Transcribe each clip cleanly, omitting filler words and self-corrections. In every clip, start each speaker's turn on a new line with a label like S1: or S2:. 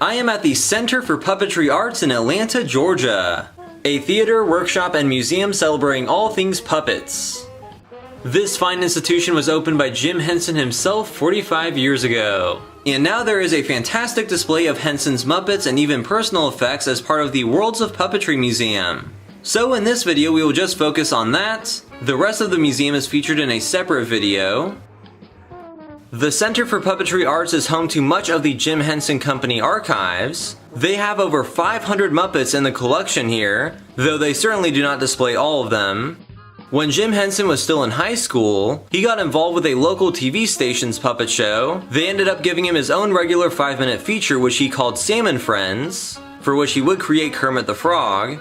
S1: I am at the Center for Puppetry Arts in Atlanta, Georgia, a theater, workshop, and museum celebrating all things puppets. This fine institution was opened by Jim Henson himself 45 years ago. And now there is a fantastic display of Henson's Muppets and even personal effects as part of the Worlds of Puppetry Museum. So in this video we will just focus on that. The rest of the museum is featured in a separate video. The Center for Puppetry Arts is home to much of the Jim Henson Company archives. They have over 500 Muppets in the collection here, though they certainly do not display all of them. When Jim Henson was still in high school, he got involved with a local TV station's puppet show. They ended up giving him his own regular 5-minute feature which he called Salmon Friends, for which he would create Kermit the Frog.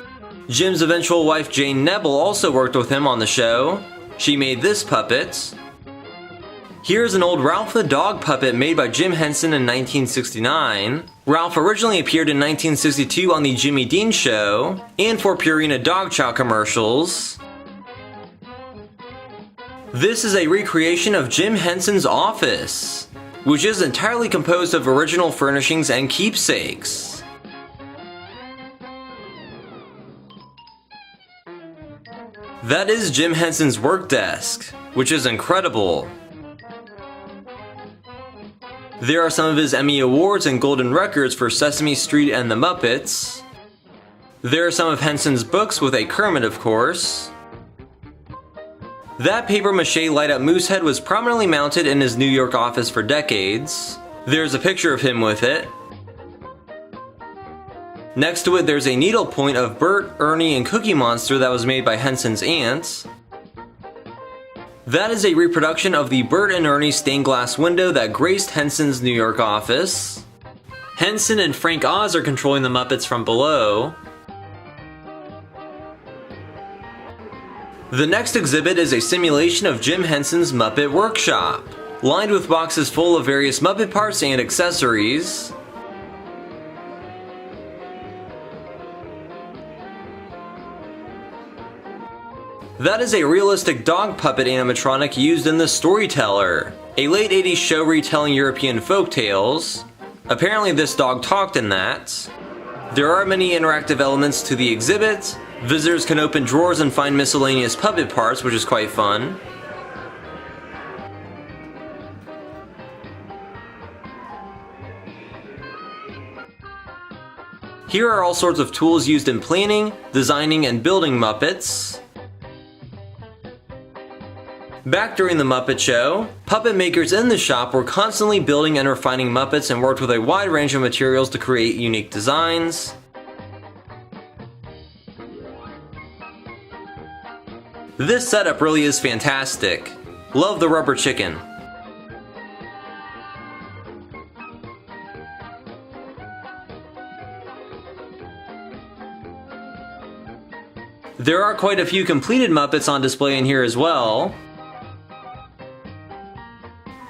S1: Jim's eventual wife Jane Nebel also worked with him on the show. She made this puppet. Here's an old Rolfe the dog puppet made by Jim Henson in 1969. Rolfe originally appeared in 1962 on the Jimmy Dean Show, and for Purina dog chow commercials. This is a recreation of Jim Henson's office, which is entirely composed of original furnishings and keepsakes. That is Jim Henson's work desk, which is incredible. There are some of his Emmy Awards and Golden Records for Sesame Street and the Muppets. There are some of Henson's books with a Kermit, of course. That papier-mâché light-up moose head was prominently mounted in his New York office for decades. There's a picture of him with it. Next to it there's a needlepoint of Bert, Ernie, and Cookie Monster that was made by Henson's aunt. That is a reproduction of the Bert and Ernie stained glass window that graced Henson's New York office. Henson and Frank Oz are controlling the Muppets from below. The next exhibit is a simulation of Jim Henson's Muppet Workshop, lined with boxes full of various Muppet parts and accessories. That is a realistic dog puppet animatronic used in The Storyteller, a late 80s show retelling European folk tales. Apparently this dog talked in that. There are many interactive elements to the exhibit. Visitors can open drawers and find miscellaneous puppet parts, which is quite fun. Here are all sorts of tools used in planning, designing, and building Muppets. Back during the Muppet Show, puppet makers in the shop were constantly building and refining Muppets and worked with a wide range of materials to create unique designs. This setup really is fantastic. Love the rubber chicken. There are quite a few completed Muppets on display in here as well.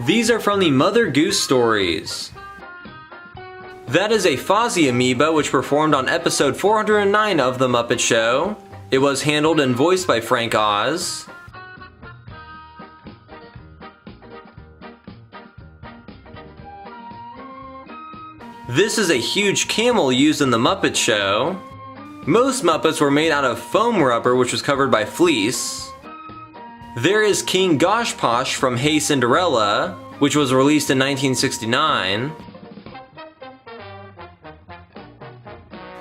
S1: These are from the Mother Goose stories. That is a Fozzie amoeba which performed on episode 409 of The Muppet Show. It was handled and voiced by Frank Oz. This is a huge camel used in The Muppet Show. Most Muppets were made out of foam rubber which was covered by fleece. There is King Gosh Posh from Hey Cinderella, which was released in 1969.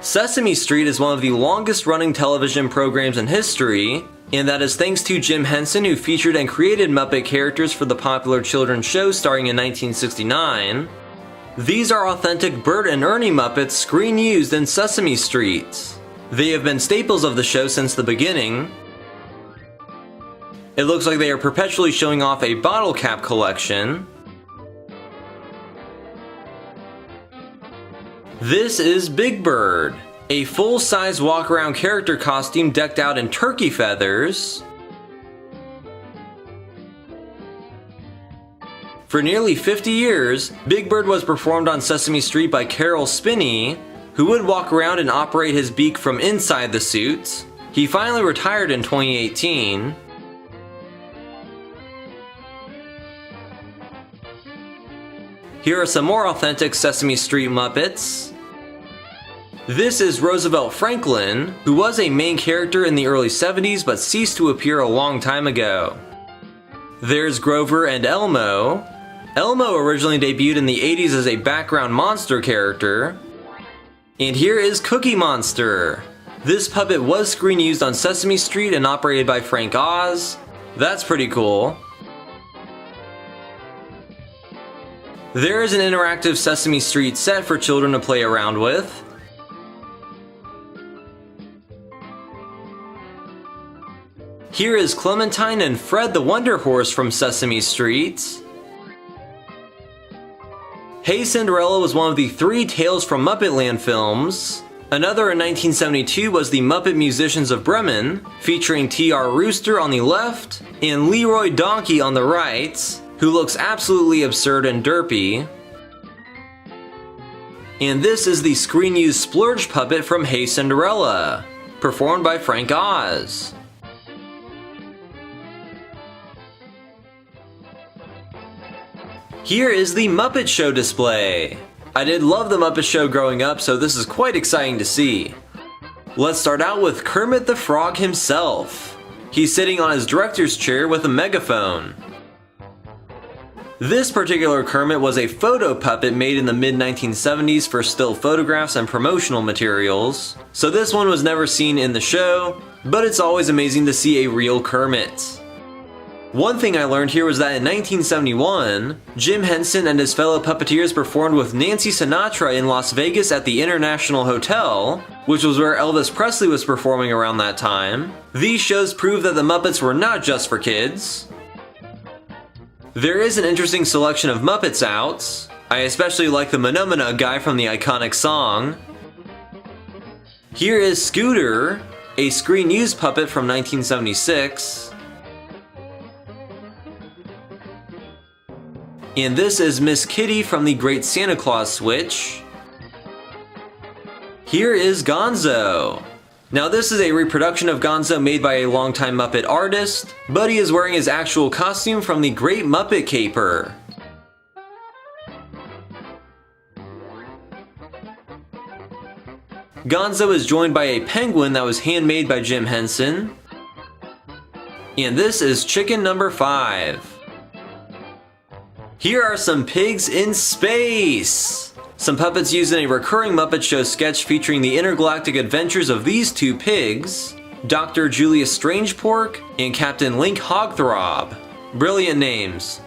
S1: Sesame Street is one of the longest running television programs in history, and that is thanks to Jim Henson, who featured and created Muppet characters for the popular children's show starting in 1969. These are authentic Bert and Ernie Muppets screen used in Sesame Street. They have been staples of the show since the beginning. It looks like they are perpetually showing off a bottle cap collection. This is Big Bird, a full-size walk-around character costume decked out in turkey feathers. For nearly 50 years, Big Bird was performed on Sesame Street by Carol Spinney, who would walk around and operate his beak from inside the suit. He finally retired in 2018. Here are some more authentic Sesame Street Muppets. This is Roosevelt Franklin, who was a main character in the early 70s but ceased to appear a long time ago. There's Grover and Elmo. Elmo originally debuted in the 80s as a background monster character. And here is Cookie Monster. This puppet was screen used on Sesame Street and operated by Frank Oz. That's pretty cool. There is an interactive Sesame Street set for children to play around with. Here is Clementine and Fred the Wonder Horse from Sesame Street. Hey Cinderella was one of the 3 Tales from Muppetland films. Another in 1972 was The Muppet Musicians of Bremen, featuring T.R. Rooster on the left and Leroy Donkey on the right, who looks absolutely absurd and derpy. And this is the screen-used Splurge puppet from Hey Cinderella, performed by Frank Oz. Here is the Muppet Show display. I did love the Muppet Show growing up, so this is quite exciting to see. Let's start out with Kermit the Frog himself. He's sitting on his director's chair with a megaphone. This particular Kermit was a photo puppet made in the mid-1970s for still photographs and promotional materials, so this one was never seen in the show, but it's always amazing to see a real Kermit. One thing I learned here was that in 1971, Jim Henson and his fellow puppeteers performed with Nancy Sinatra in Las Vegas at the International Hotel, which was where Elvis Presley was performing around that time. These shows prove that the Muppets were not just for kids. There is an interesting selection of Muppets out. I especially like the Menomina guy from the iconic song. Here is Scooter, a screen-used puppet from 1976. And this is Miss Kitty from the Great Santa Claus Switch. Here is Gonzo. Now this is a reproduction of Gonzo made by a longtime Muppet artist, but he is wearing his actual costume from the Great Muppet Caper. Gonzo is joined by a penguin that was handmade by Jim Henson. And this is Chicken number 5. Here are some pigs in space! Some puppets used in a recurring Muppet Show sketch featuring the intergalactic adventures of these 2 pigs, Dr. Julius Strangepork and Captain Link Hogthrob. Brilliant names.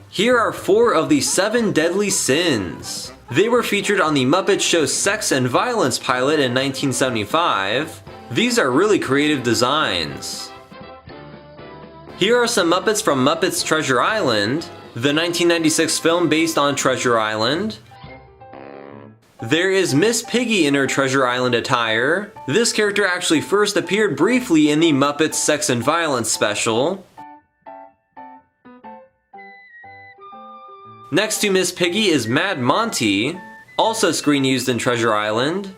S1: Here are 4 of the 7 deadly sins. They were featured on the Muppet Show Sex and Violence pilot in 1975. These are really creative designs. Here are some Muppets from Muppets Treasure Island, the 1996 film based on Treasure Island. There is Miss Piggy in her Treasure Island attire. This character actually first appeared briefly in the Muppets Sex and Violence special. Next to Miss Piggy is Mad Monty, also screen used in Treasure Island.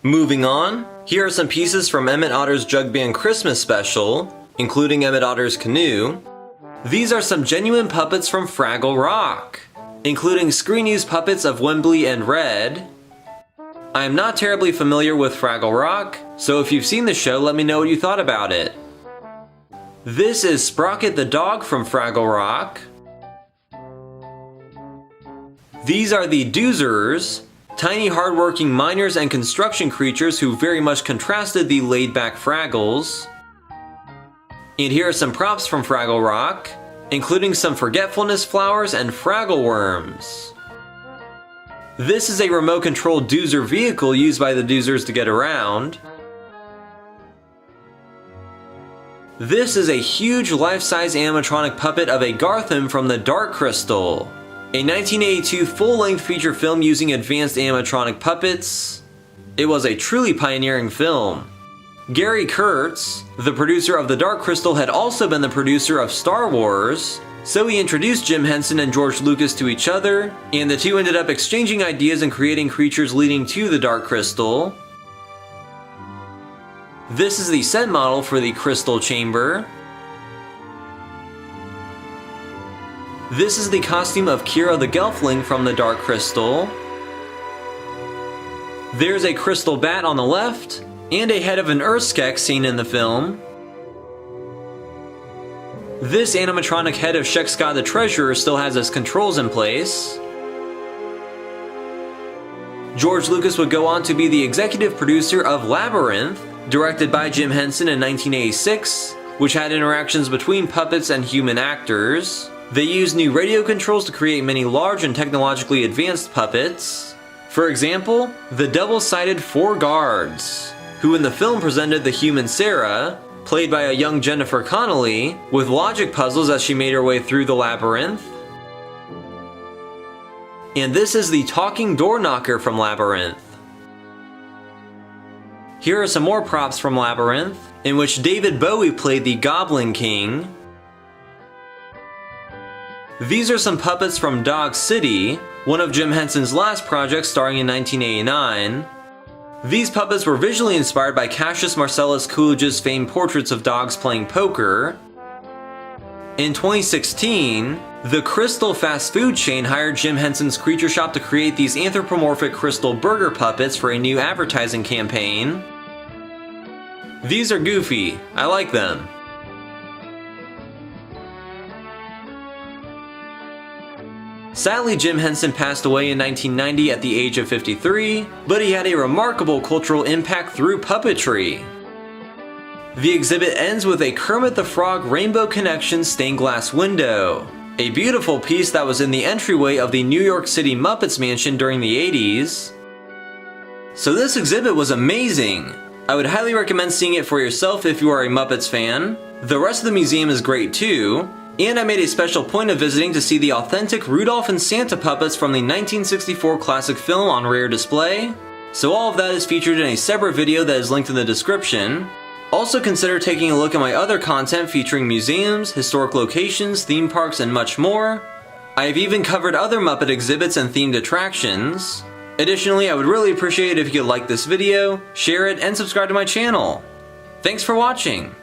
S1: Moving on, here are some pieces from Emmett Otter's Jug Band Christmas special, including Emmett Otter's canoe. These are some genuine puppets from Fraggle Rock, including screen-used puppets of Wembley and Red. I am not terribly familiar with Fraggle Rock, so if you've seen the show, let me know what you thought about it. This is Sprocket the dog from Fraggle Rock. These are the Doozers, tiny hardworking miners and construction creatures who very much contrasted the laid-back Fraggles. And here are some props from Fraggle Rock, including some forgetfulness flowers and Fraggle worms. This is a remote-controlled Doozer vehicle used by the Doozers to get around. This is a huge life-size animatronic puppet of a Gartham from the Dark Crystal, a 1982 full-length feature film using advanced animatronic puppets. It was a truly pioneering film. Gary Kurtz, the producer of The Dark Crystal, had also been the producer of Star Wars, so he introduced Jim Henson and George Lucas to each other, and the two ended up exchanging ideas and creating creatures leading to The Dark Crystal. This is the set model for the Crystal Chamber. This is the costume of Kira the Gelfling from the Dark Crystal. There's a crystal bat on the left, and a head of an Urskek seen in the film. This animatronic head of Shek-Scott the Treasurer still has its controls in place. George Lucas would go on to be the executive producer of Labyrinth, directed by Jim Henson in 1986, which had interactions between puppets and human actors. They used new radio controls to create many large and technologically advanced puppets. For example, the double-sided Four Guards, who in the film presented the human Sarah, played by a young Jennifer Connelly, with logic puzzles as she made her way through the labyrinth. And this is the talking door knocker from Labyrinth. Here are some more props from Labyrinth, in which David Bowie played the Goblin King. These are some puppets from Dog City, one of Jim Henson's last projects starring in 1989. These puppets were visually inspired by Cassius Marcellus Coolidge's famed portraits of dogs playing poker. In 2016, the Crystal fast food chain hired Jim Henson's Creature Shop to create these anthropomorphic crystal burger puppets for a new advertising campaign. These are goofy. I like them. Sadly, Jim Henson passed away in 1990 at the age of 53, but he had a remarkable cultural impact through puppetry. The exhibit ends with a Kermit the Frog Rainbow Connection stained glass window, a beautiful piece that was in the entryway of the New York City Muppets mansion during the 80s. So this exhibit was amazing! I would highly recommend seeing it for yourself if you are a Muppets fan. The rest of the museum is great too, and I made a special point of visiting to see the authentic Rudolph and Santa puppets from the 1964 classic film on rare display. So all of that is featured in a separate video that is linked in the description. Also consider taking a look at my other content featuring museums, historic locations, theme parks, and much more. I have even covered other Muppet exhibits and themed attractions. Additionally, I would really appreciate it if you could like this video, share it, and subscribe to my channel. Thanks for watching!